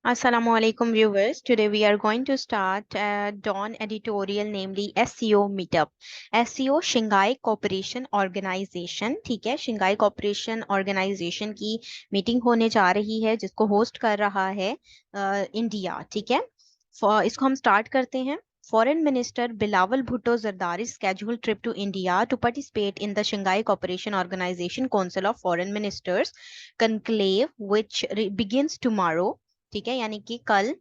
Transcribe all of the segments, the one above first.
Assalamualaikum viewers. Today we are going to start a Dawn editorial, namely SEO meetup. SEO Shanghai Cooperation Organization, ठीक है, Shanghai Cooperation Organization की meeting होने जा रही है जिसको होस्ट कर रहा है इंडिया, ठीक है। इसको हम स्टार्ट करते हैं। Foreign Minister Bilawal Bhutto Zardari's scheduled trip to India to participate in the Shanghai Cooperation Organization Council of Foreign Ministers conclave, which begins tomorrow, ठीक है, यानी कि कल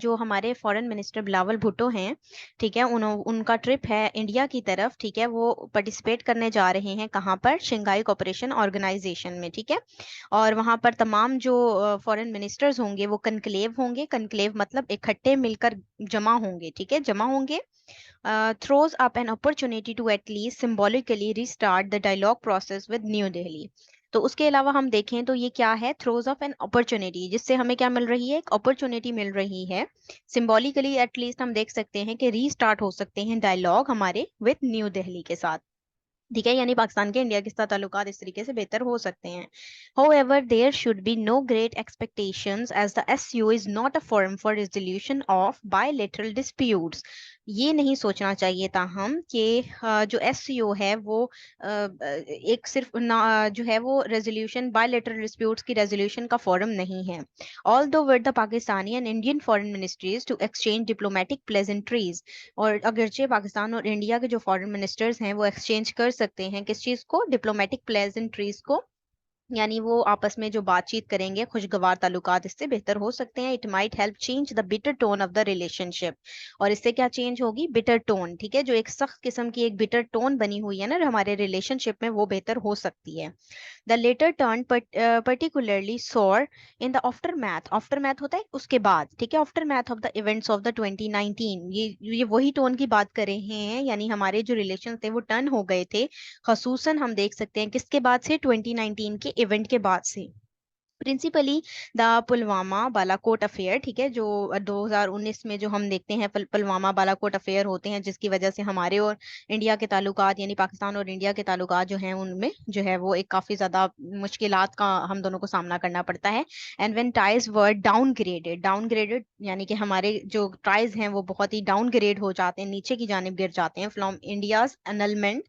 जो हमारे फॉरेन मिनिस्टर बिलावल भुट्टो हैं, ठीक है, उनका ट्रिप है इंडिया की तरफ, ठीक है। वो पार्टिसिपेट करने जा रहे हैं कहाँ पर? शंघाई कोऑपरेशन ऑर्गेनाइजेशन में, ठीक है। और वहां पर तमाम जो फॉरेन मिनिस्टर्स होंगे वो कनक्लेव होंगे। कनक्लेव मतलब इकट्ठे मिलकर जमा होंगे, ठीक है, जमा होंगे। Throws up an opportunity to at least symbolically restart the dialogue process with new Delhi. तो उसके अलावा हम देखें तो ये क्या है? थ्रोज ऑफ एन अपॉर्चुनिटी, जिससे हमें क्या मिल रही है? एक अपॉर्चुनिटी मिल रही है। सिंबॉलिकली एटलीस्ट हम देख सकते हैं कि रीस्टार्ट हो सकते हैं डायलॉग हमारे विद न्यू दिल्ली के साथ, ठीक है, यानी पाकिस्तान के इंडिया के साथ ताल्लुकात इस तरीके से बेहतर हो सकते हैं। However, there should be no great expectations as the SCO is not a forum for resolution of bilateral disputes. ये नहीं सोचना चाहिए था हम कि जो SCO है वो एक सिर्फ जो है वो रेजोल्यूशन बायलेटरल डिस्प्यूट्स की रेजोल्यूशन का फोरम नहीं है। Although with the Pakistani and Indian foreign ministries to exchange diplomatic pleasantries, और अगरचे पाकिस्तान और इंडिया के जो फॉरेन मिनिस्टर्स हैं वो एक्सचेंज कर सकते हैं किस चीज़ को? डिप्लोमेटिक प्लेजेंट्रीज को, यानी वो आपस में जो बातचीत करेंगे खुशगवार ताल्लुकात इससे बेहतर हो सकते हैं। It might help change the bitter tone of the relationship. और इससे क्या चेंज होगी? बिटर टोन, ठीक है, जो एक सख्त किस्म की एक बिटर टोन बनी हुई है ना हमारे रिलेशनशिप में, वो बेहतर हो सकती है। द लेटर टर्न पर्टिकुलरली सोर in the after math. After math होता है उसके बाद, ठीक है, after math of the events of the 2019। ये वही टोन की बात कर रहे हैं, यानी हमारे जो रिलेशन थे वो टर्न हो गए थे, खसूसन हम देख सकते हैं किसके बाद से? 2019 के इवेंट के बाद से। Principally the Pulwama Balakot affair, ठीक है, जो 2019 में जो हम देखते हैं पुलवामा बालाकोट अफेयर होते हैं, जिसकी वजह से हमारे और इंडिया के ताल्लुकात, यानी पाकिस्तान और इंडिया के ताल्लुकात जो हैं उनमें जो है वो एक काफ़ी ज़्यादा मुश्किलात का हम दोनों को सामना करना पड़ता है। And when ties were downgraded, downgraded यानी कि हमारे जो टाइज हैं वो बहुत ही डाउनग्रेड हो जाते हैं, नीचे की जानिब गिर जाते हैं, from India's अनलमेंट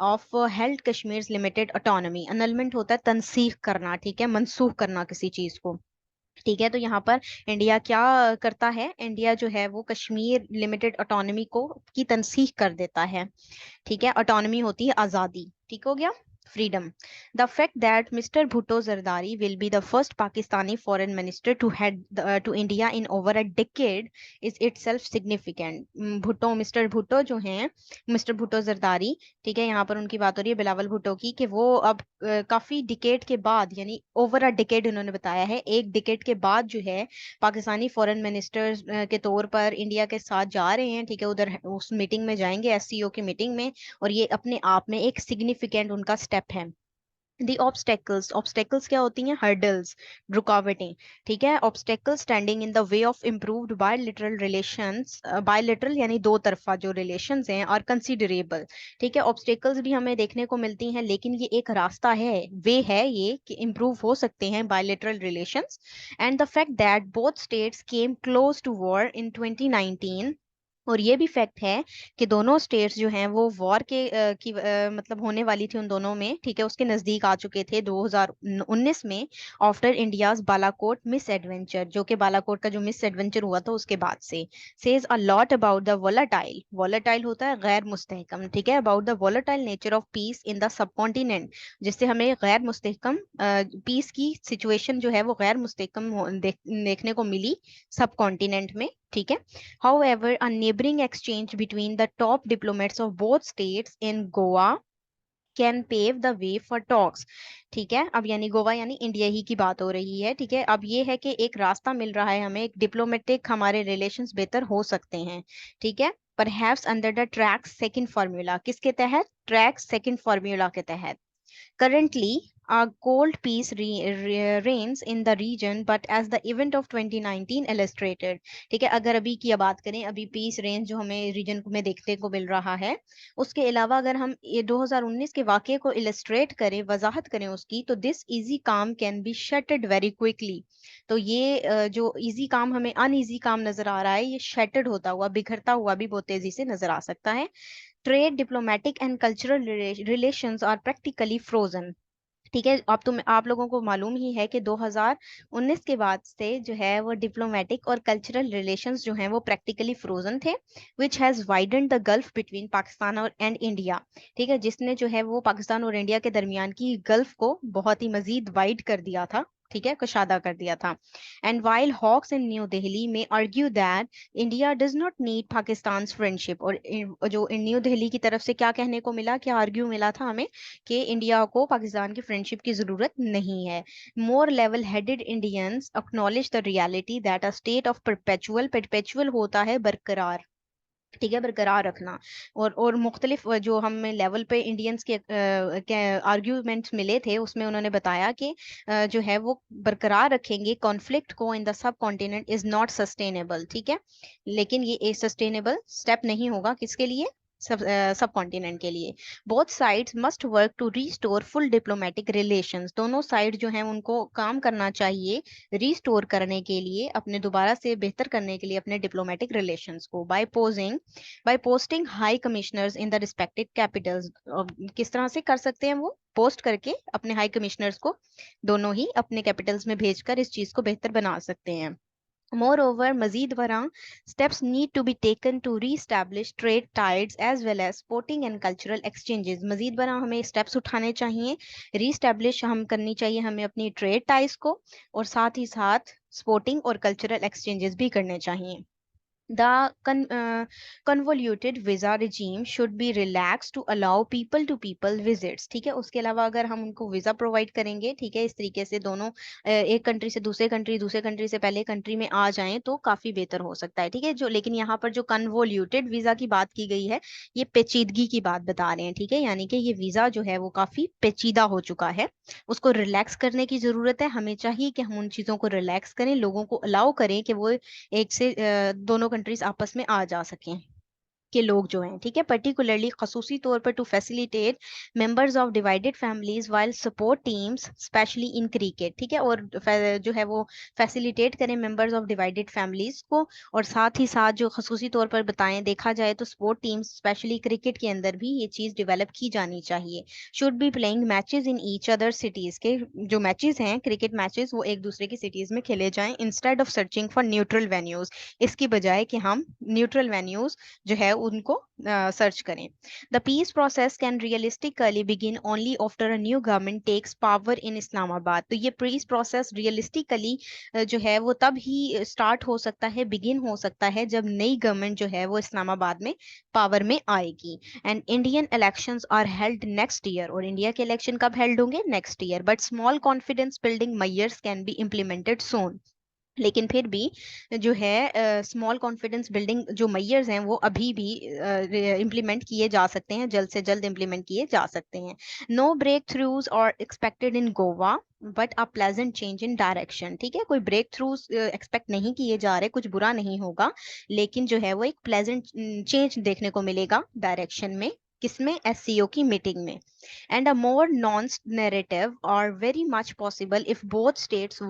of held Kashmir limited autonomy. अनलमेंट होता है तनसीख करना, ठीक है, मनसूख करना किसी चीज को, ठीक है। तो यहाँ पर इंडिया क्या करता है? इंडिया जो है वो कश्मीर लिमिटेड ऑटोनॉमी को की तनसीख कर देता है, ठीक है। ऑटोनॉमी होती है आज़ादी, ठीक हो गया, freedom. The fact that mister Bhutto Zardari will be the first Pakistani foreign minister to head to India in over a decade is itself significant. Bhutto, mister Bhutto जो हैं, मिस्टर भुट्टो जरदारी, ठीक है, यहाँ पर उनकी बात हो रही है बिलावल भुट्टो की, कि वो अब काफी डिकेड के बाद, यानी ओवर अ डिकेड उन्होंने बताया है, एक डिकेड के बाद जो है पाकिस्तानी फॉरेन मिनिस्टर के तौर पर इंडिया के साथ जा रहे हैं, ठीक है, उधर उस मीटिंग में जाएंगे, एससीओ की मीटिंग में। और ये अपने आप में एक सिग्निफिकेंट उनका स्टेप है। दी ऑब्स्टेकल्स, ऑब्स्टेकल्स क्या होती हैं? हर्डल्स, रुकावटें, ठीक है। Obstacle standing in the way of improved बायलिटरल relations, बायलिटरल यानी दो तरफा जो रिलेशंस हैं, और कंसिडरेबल, ठीक है। ऑब्स्टेकल्स भी हमें देखने को मिलती हैं, लेकिन ये एक रास्ता है, वे है ये कि इम्प्रूव हो सकते हैं bilateral relations. And the fact that both states came close to war in 2019, और ये भी फैक्ट है कि दोनों स्टेट्स जो हैं वो वॉर के मतलब होने वाली थी उन दोनों में, ठीक है, उसके नजदीक आ चुके थे 2019 में, after India's Balakot miss adventure, जो कि बालाकोट का जो मिस एडवेंचर हुआ था उसके बाद से। Says a lot about the volatile, volatile होता है गैर मुस्तहकम, ठीक है, about the volatile nature of peace in the sub continent, जिससे हमें गैर मुस्तहकम पीस की सिचुएशन जो है वो गैर मुस्तहकम देखने को मिली सब कॉन्टिनेंट में, ठीक है। However, a neighboring exchange between the top diplomats of both states in Goa can pave the way for talks, ठीक है। अब यानी गोवा यानी इंडिया ही की बात हो रही है, ठीक है। अब ये है कि एक रास्ता मिल रहा है हमें, एक डिप्लोमेटिक हमारे रिलेशंस बेहतर हो सकते हैं, ठीक है। Perhaps under the track second formula, किसके तहत? ट्रैक सेकंड फार्मूला के तहत। Currently, A cold peace reigns in the region, but as the event of 2019 illustrated, ठीक है, अगर अभी की बात करें, अभी पीस रेंज जो हमें रीजन में देखने को मिल रहा है, उसके अलावा अगर हम ये 2019 के वाकये को इलस्ट्रेट करें, वजाहत करें उसकी, तो दिस इजी काम can be shattered very quickly. तो ये जो इजी काम हमें अनइजी काम नजर आ रहा है, ये शटर्ड होता हुआ, बिखरता हुआ भी बहुत तेजी से नजर आ सकता है। Trade, diplomatic and cultural relations are practically frozen. ठीक है, आप लोगों को मालूम ही है कि 2019 के बाद से जो है वो डिप्लोमेटिक और कल्चरल रिलेशंस जो हैं वो प्रैक्टिकली फ्रोजन थे, which has widen the gulf between Pakistan और एंड इंडिया। ठीक है, जिसने जो है वो पाकिस्तान और इंडिया के दरमियान की गल्फ को बहुत ही मजीद वाइड कर दिया था, ठीक है, कुशादा कर दिया था। And while hawks in New Delhi में argue that India does not need Pakistan friendship, और जो न्यू दिल्ली की तरफ से क्या कहने को मिला, क्या आर्ग्यू मिला था हमें, कि इंडिया को पाकिस्तान की फ्रेंडशिप की जरूरत नहीं है। More level headed Indians acknowledge the reality that a state of perpetual होता है बरकरार, ठीक है, बरकरार रखना। और मुख्तलिफ जो हमें लेवल पे इंडियंस के आर्ग्यूमेंट्स मिले थे, उसमें उन्होंने बताया कि जो है वो बरकरार रखेंगे कॉन्फ्लिक्ट को in the sub continent is not sustainable, ठीक है, लेकिन ये एक सस्टेनेबल स्टेप नहीं होगा, किसके लिए, सब कॉन्टिनेंट के लिए। Both sides must work to restore full diplomatic relations, दोनों साइड जो हैं उनको काम करना चाहिए रीस्टोर करने के लिए, अपने दोबारा से बेहतर करने के लिए अपने डिप्लोमेटिक रिलेशंस को, by posting high commissioners in the respected capitals. किस तरह से कर सकते हैं वो, पोस्ट करके अपने हाई कमिश्नर्स को दोनों ही अपने कैपिटल्स में भेजकर इस चीज को बेहतर बना सकते हैं। Moreover, मजीद बरा steps need to be taken to re-establish trade ties as well as sporting and cultural exchanges। मजीद बरा हमें steps उठाने चाहिए, re-establish हम करनी चाहिए हमें अपनी trade ties को, और साथ ही साथ sporting और cultural exchanges भी करने चाहिए। The convoluted visa regime should be relaxed to allow people to people visits। ठीक है, उसके अलावा अगर हम उनको वीजा प्रोवाइड करेंगे, ठीक है, इस तरीके से दोनों एक कंट्री से दूसरे कंट्री, दूसरे कंट्री से पहले कंट्री में आ जाएं, तो काफी बेहतर हो सकता है। ठीक है, जो लेकिन यहाँ पर जो कन्वोल्यूटेड वीजा की बात की गई है, ये पेचीदगी की बात बता रहे हैं, ठीक है, यानी कि ये वीजा जो है वो काफी पेचीदा हो चुका है, उसको रिलैक्स करने की जरूरत है। हमें चाहिए कि हम उन चीजों को रिलैक्स करें, लोगों को अलाउ करें कि वो एक से दोनों कंट्रीज आपस में आ जा सकें के लोग जो हैं, ठीक है, पर्टिकुलरली खसूसी तौर पर to facilitate members of divided families while support teams specially in cricket. ठीक है, और जो है वो फैसिलिटेट करें मेंबर्स ऑफ डिवाइडेड फैमिलीज को, और साथ ही साथ जो खसूसी तौर पर बताएं, देखा जाए तो स्पोर्ट टीम्स स्पेशली क्रिकेट के अंदर भी ये चीज डेवलप की जानी चाहिए। Should be playing matches in each other cities, के जो मैचेस हैं क्रिकेट मैचेस वो एक दूसरे की सिटीज में खेले जाएं, instead of searching for neutral venues, इसकी बजाय कि हम न्यूट्रल वेन्यूज जो है उनको सर्च करें। The peace process can realistically begin only after a new government takes power in Islamabad. तो ये पीस प्रोसेस रियलिस्टिकली जो है वो तब ही स्टार्ट हो सकता है, बिगिन हो सकता है, जब नई गवर्नमेंट जो है वो इस्लामाबाद में पावर में आएगी। And Indian elections are held next year, और इंडिया के इलेक्शन कब हेल्ड होंगे, next year, but small confidence building measures can be implemented soon. लेकिन फिर भी जो है स्मॉल कॉन्फिडेंस बिल्डिंग जो मेजर्स हैं वो अभी भी इम्प्लीमेंट किए जा सकते हैं, जल्द से जल्द इम्प्लीमेंट किए जा सकते हैं। नो ब्रेक थ्रूज और expected in Goa, but a pleasant change in direction. ठीक है, कोई ब्रेक थ्रूज एक्सपेक्ट नहीं किए जा रहे, कुछ बुरा नहीं होगा, लेकिन जो है वो एक प्लेजेंट चेंज देखने को मिलेगा डायरेक्शन में, किसमें, एससीओ की मीटिंग में। And a more non narrative are very much possible if both states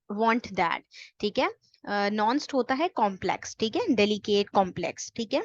want that. ठीक है, नॉन्स्ट होता है कॉम्प्लेक्स, ठीक है, डेलिकेट कॉम्प्लेक्स, ठीक है,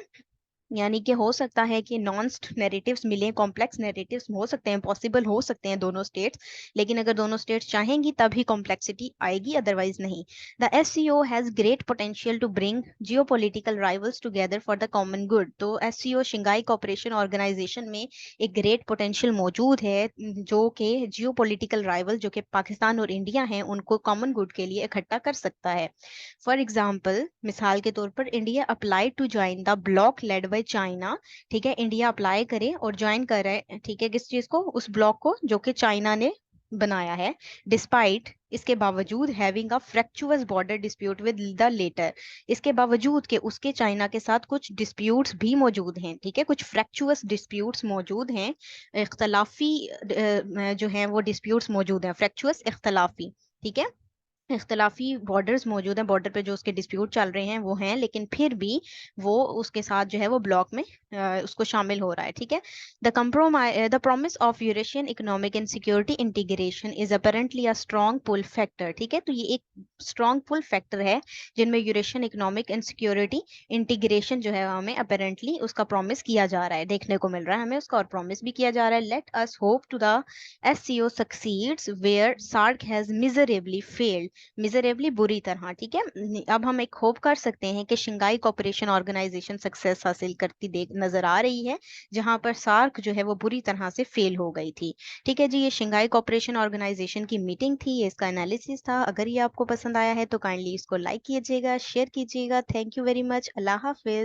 यानी कि हो सकता है कि नॉन्स्ट नैरेटिव्स मिले, कॉम्प्लेक्स नैरेटिव्स हो सकते हैं, पॉसिबल हो सकते हैं दोनों स्टेट्स, लेकिन अगर दोनों स्टेट्स चाहेंगी तभी कॉम्प्लेक्सिटी आएगी, अदरवाइज नहीं। The SCO has great potential to bring geopolitical rivals together for the common good. तो एससीओ शंघाई कोऑपरेशन ऑर्गेनाइजेशन में एक ग्रेट पोटेंशियल मौजूद है, जो कि जियोपॉलिटिकल राइवल जो कि पाकिस्तान और इंडिया हैं उनको कॉमन गुड के लिए इकट्ठा कर सकता है। फॉर एग्जाम्पल, मिसाल के तौर पर, India apply to join the bloc led by China. ठीक है, इंडिया अप्लाई करे और ज्वाइन करे, ठीक है, किस चीज को, उस ब्लॉक को जो कि चाइना ने बनाया है, डिस्पाइट इसके बावजूद having a fractious border dispute with the latter, इसके बावजूद के उसके चाइना के साथ कुछ डिस्प्यूट्स भी मौजूद हैं, ठीक है, कुछ फ्रैक्चुअस डिस्प्यूट्स मौजूद हैं, इख्तलाफी जो हैं वो डिस्प्यूट्स मौजूद हैं, फ्रैक्चुअस इख्तलाफी, ठीक है, इख्तलाफी बॉर्डर्स मौजूद हैं, बॉर्डर पे जो उसके डिस्प्यूट चल रहे हैं वो हैं, लेकिन फिर भी वो उसके साथ जो है वो ब्लॉक में उसको शामिल हो रहा है, ठीक है। The promise of Eurasian economic and security integration is apparently a strong pull factor, ठीक है, तो ये एक स्ट्रॉन्ग पुल फैक्टर है जिनमें Eurasian economic and security integration जो है हमें अपेरेंटली उसका प्रॉमिस किया जा रहा है, देखने को मिल रहा है हमें उसका, और प्रॉमिस भी किया जा रहा है। Let us hope to the SCO succeeds where SARC has miserably failed, miserably बुरी तरह, ठीक है। अब हम एक होप कर सकते हैं कि शंघाई कोऑपरेशन ऑर्गेनाइजेशन सक्सेस हासिल करती देख नजर आ रही है, जहां पर सार्क जो है वो बुरी तरह से फेल हो गई थी, ठीक है जी। ये शंघाई कोऑपरेशन ऑर्गेनाइजेशन की मीटिंग थी, ये इसका एनालिसिस था। अगर ये आपको पसंद आया है तो काइंडली इसको लाइक कीजिएगा, शेयर कीजिएगा। Thank you very much. Allah Hafiz.